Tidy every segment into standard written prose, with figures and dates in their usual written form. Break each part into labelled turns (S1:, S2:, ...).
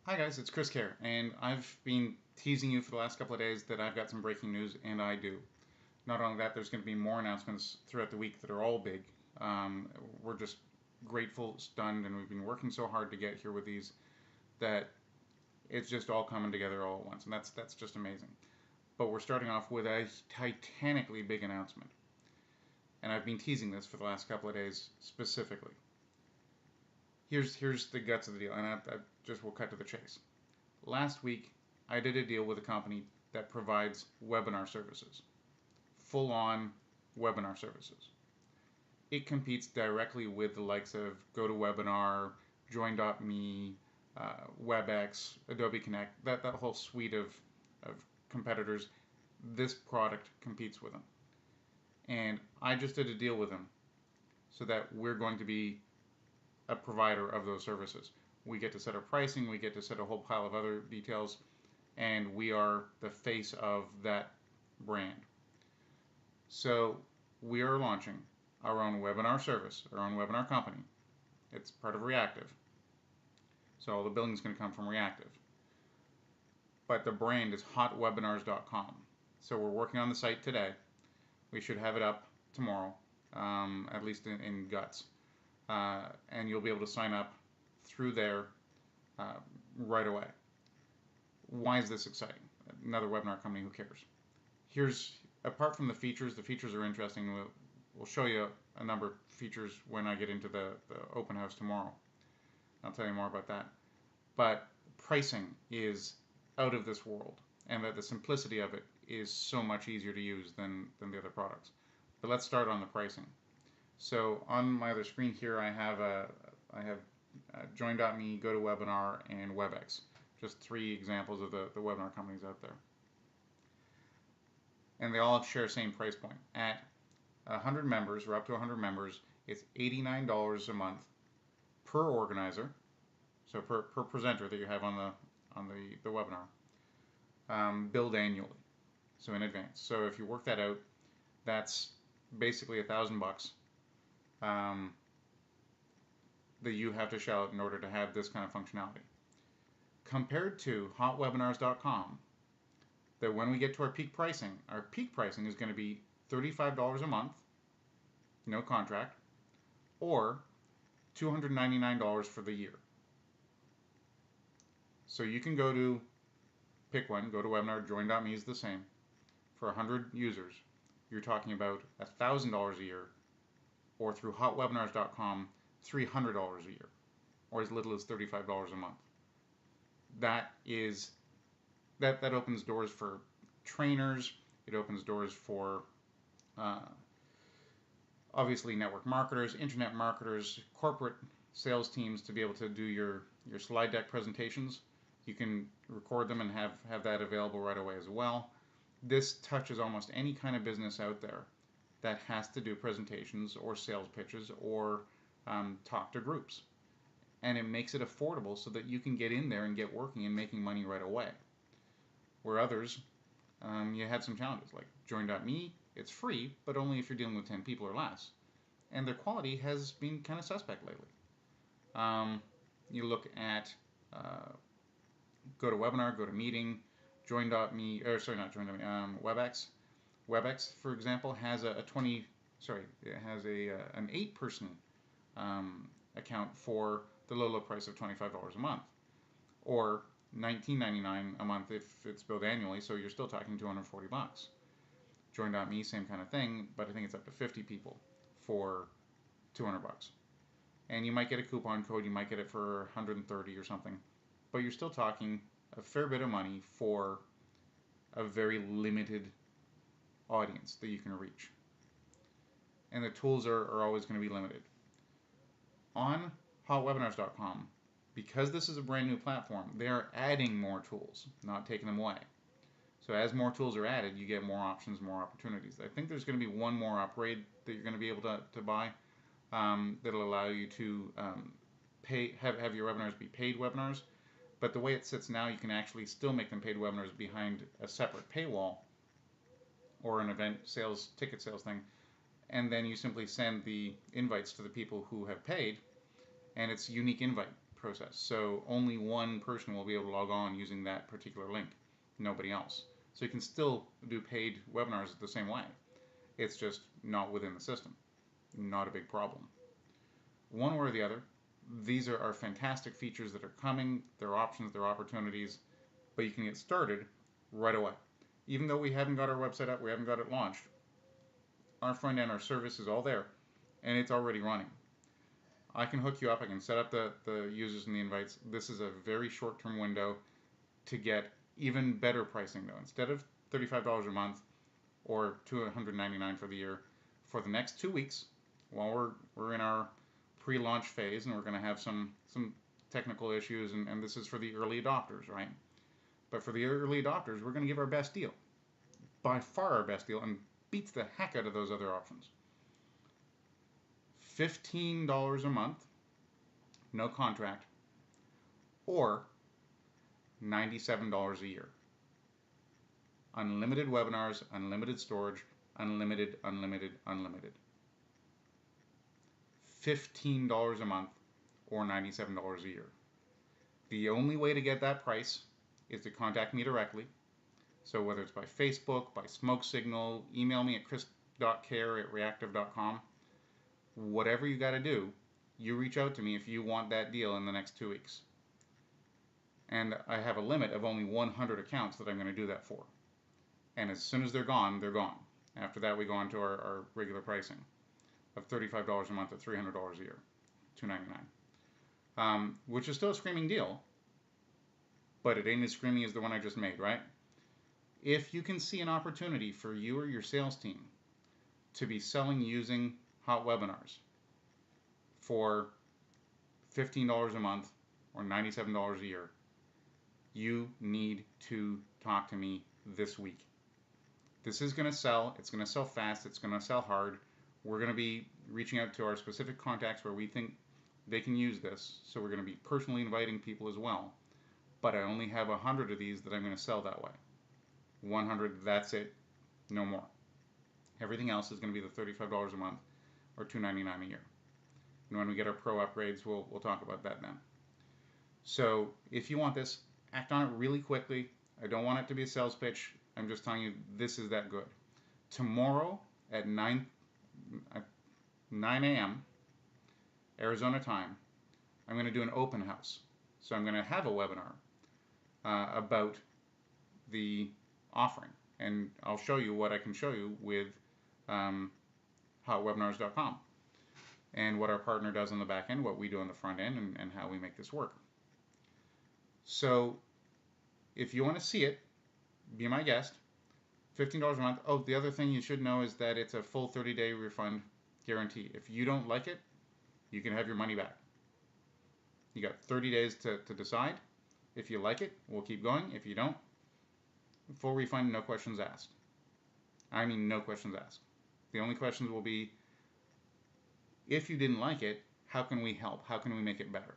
S1: Hi guys, it's Chris here, and I've been teasing you for the last couple of days that I've got some breaking news, and I do. Not only that, there's going to be more announcements throughout the week that are all big. We're just grateful, stunned, and we've been working so hard to get here with these that it's just all coming together all at once, and that's just amazing. But we're starting off with a titanically big announcement, and I've been teasing this for the last couple of days specifically. Here's the guts of the deal, and I just will cut to the chase. Last week, I did a deal with a company that provides webinar services, full-on webinar services. It competes directly with the likes of GoToWebinar, Join.me, Webex, Adobe Connect, that whole suite of competitors. This product competes with them. And I just did a deal with them so that we're going to be a provider of those services. We get to set our pricing, we get to set a whole pile of other details, and we are the face of that brand. So we are launching our own webinar service, our own webinar company. It's part of Reactive. So all the billing is going to come from Reactive. But the brand is HotWebinars.com. So we're working on the site today. We should have it up tomorrow, at least in guts. And you'll be able to sign up through there right away. Why is this exciting? Another webinar company, who cares? Apart from the features are interesting. We'll show you a number of features when I get into the open house tomorrow. I'll tell you more about that. But pricing is out of this world, and that the simplicity of it is so much easier to use than the other products. But let's start on the pricing. So on my other screen here, I have Join.me, GoToWebinar, and Webex. Just three examples of the webinar companies out there. And they all share the same price point. At 100 members, or up to 100 members, it's $89 a month per organizer, so per presenter that you have on the webinar, billed annually, so in advance. So if you work that out, that's basically $1,000 that you have to shell out in order to have this kind of functionality. Compared to HotWebinars.com, that when we get to our peak pricing is going to be $35 a month, no contract, or $299 for the year. So you can pick one, GoToWebinar, Join.me is the same. For 100 users, you're talking about $1,000 a year, or through HotWebinars.com, $300 a year, or as little as $35 a month. That opens doors for trainers. It opens doors for obviously network marketers, internet marketers, corporate sales teams to be able to do your slide deck presentations. You can record them and have that available right away as well. This touches almost any kind of business out there that has to do presentations or sales pitches or talk to groups. And it makes it affordable so that you can get in there and get working and making money right away. Where others, you had some challenges, like Join.me, it's free, but only if you're dealing with 10 people or less. And their quality has been kind of suspect lately. You look at GoToWebinar, GoToMeeting, Join.me, or sorry, not Join.me, Webex. Webex, for example, has an 8-person account for the low price of $25 a month, or $19.99 a month if it's billed annually, so you're still talking $240. Join.me, same kind of thing, but I think it's up to 50 people for $200. And you might get a coupon code, you might get it for 130 or something, but you're still talking a fair bit of money for a very limited audience that you can reach. And the tools are always going to be limited. On HotWebinars.com, because this is a brand new platform, they are adding more tools, not taking them away. So as more tools are added, you get more options, more opportunities. I think there's going to be one more upgrade that you're going to be able to buy that'll allow you to have your webinars be paid webinars. But the way it sits now, you can actually still make them paid webinars behind a separate paywall or an event sales, ticket sales thing. And then you simply send the invites to the people who have paid, and it's a unique invite. process. So only one person will be able to log on using that particular link, nobody else. So you can still do paid webinars the same way. It's just not within the system. Not a big problem. One way or the other, these are fantastic features that are coming. They're options, they're opportunities, but you can get started right away. Even though we haven't got our website up, we haven't got it launched, our front end, our service is all there, and it's already running. I can hook you up, I can set up the users and the invites. This is a very short-term window to get even better pricing though. Instead of $35 a month or $299 for the year, for the next 2 weeks, while we're in our pre-launch phase, and we're going to have some technical issues, and this is for the early adopters, right? But for the early adopters, we're going to give our best deal, by far our best deal, and beats the heck out of those other options. $15 a month, no contract, or $97 a year. Unlimited webinars, unlimited storage, unlimited, unlimited, unlimited. $15 a month or $97 a year. The only way to get that price is to contact me directly. So whether it's by Facebook, by smoke signal, email me at chris.care@reactive.com, whatever you got to do, you reach out to me if you want that deal in the next 2 weeks. And I have a limit of only 100 accounts that I'm going to do that for. And as soon as they're gone, they're gone. After that, we go on to our regular pricing of $35 a month at $300 a year, $299, which is still a screaming deal, but it ain't as screaming as the one I just made, right? If you can see an opportunity for you or your sales team to be selling using HotWebinars for $15 a month or $97 a year, you need to talk to me this week. This is going to sell. It's going to sell fast. It's going to sell hard. We're going to be reaching out to our specific contacts where we think they can use this. So we're going to be personally inviting people as well. But I only have 100 of these that I'm going to sell that way. 100, that's it. No more. Everything else is going to be the $35 a month or $299 a year. And when we get our pro upgrades, we'll talk about that then. So if you want this, act on it really quickly. I don't want it to be a sales pitch. I'm just telling you this is that good. Tomorrow at 9 a.m. Arizona time, I'm going to do an open house. So I'm going to have a webinar about the offering, and I'll show you what I can show you with HotWebinars.com and what our partner does on the back end, what we do on the front end, and how we make this work. So if you want to see it, be my guest. $15 a month. Oh, the other thing you should know is that it's a full 30-day refund guarantee. If you don't like it, you can have your money back. You got 30 days to decide. If you like it, we'll keep going. If you don't, full refund, no questions asked. I mean, no questions asked. The only questions will be, if you didn't like it, how can we help? How can we make it better?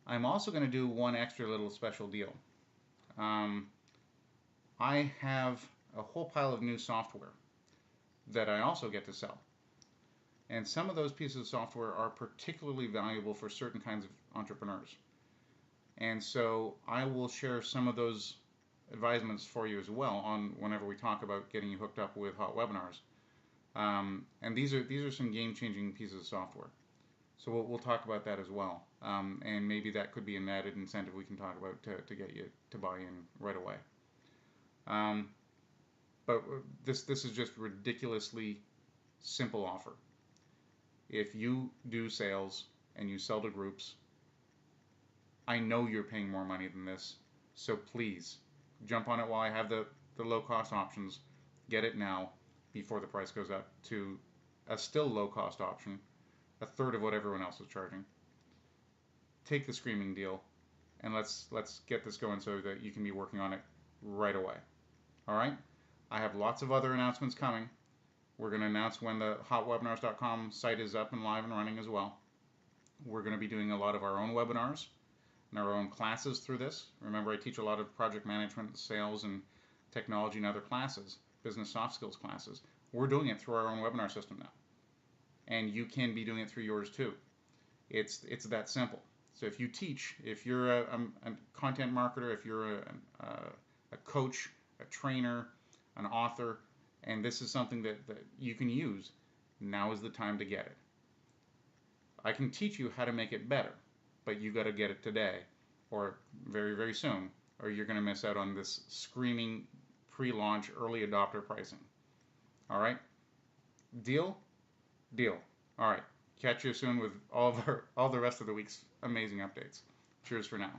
S1: I'm also going to do one extra little special deal. I have a whole pile of new software that I also get to sell. And some of those pieces of software are particularly valuable for certain kinds of entrepreneurs. And so I will share some of those advisements for you as well on whenever we talk about getting you hooked up with HotWebinars. And these are some game-changing pieces of software. So we'll talk about that as well. And maybe that could be an added incentive we can talk about to get you to buy in right away. But this is just ridiculously simple offer. If you do sales and you sell to groups, I know you're paying more money than this, so please jump on it while I have the low-cost options. Get it now before the price goes up to a still low-cost option, a third of what everyone else is charging. Take the screaming deal, and let's get this going so that you can be working on it right away. All right? I have lots of other announcements coming. We're going to announce when the HotWebinars.com site is up and live and running as well. We're going to be doing a lot of our own webinars and our own classes through this. Remember, I teach a lot of project management, sales, and technology and other classes, business soft skills classes. We're doing it through our own webinar system now. And you can be doing it through yours too. It's that simple. So if you teach, if you're a content marketer, if you're a coach, a trainer, an author, and this is something that you can use, now is the time to get it. I can teach you how to make it better, but you got to get it today or very, very soon, or you're going to miss out on this screaming pre-launch early adopter pricing. All right? Deal? Deal. All right. Catch you soon with all the rest of the week's amazing updates. Cheers for now.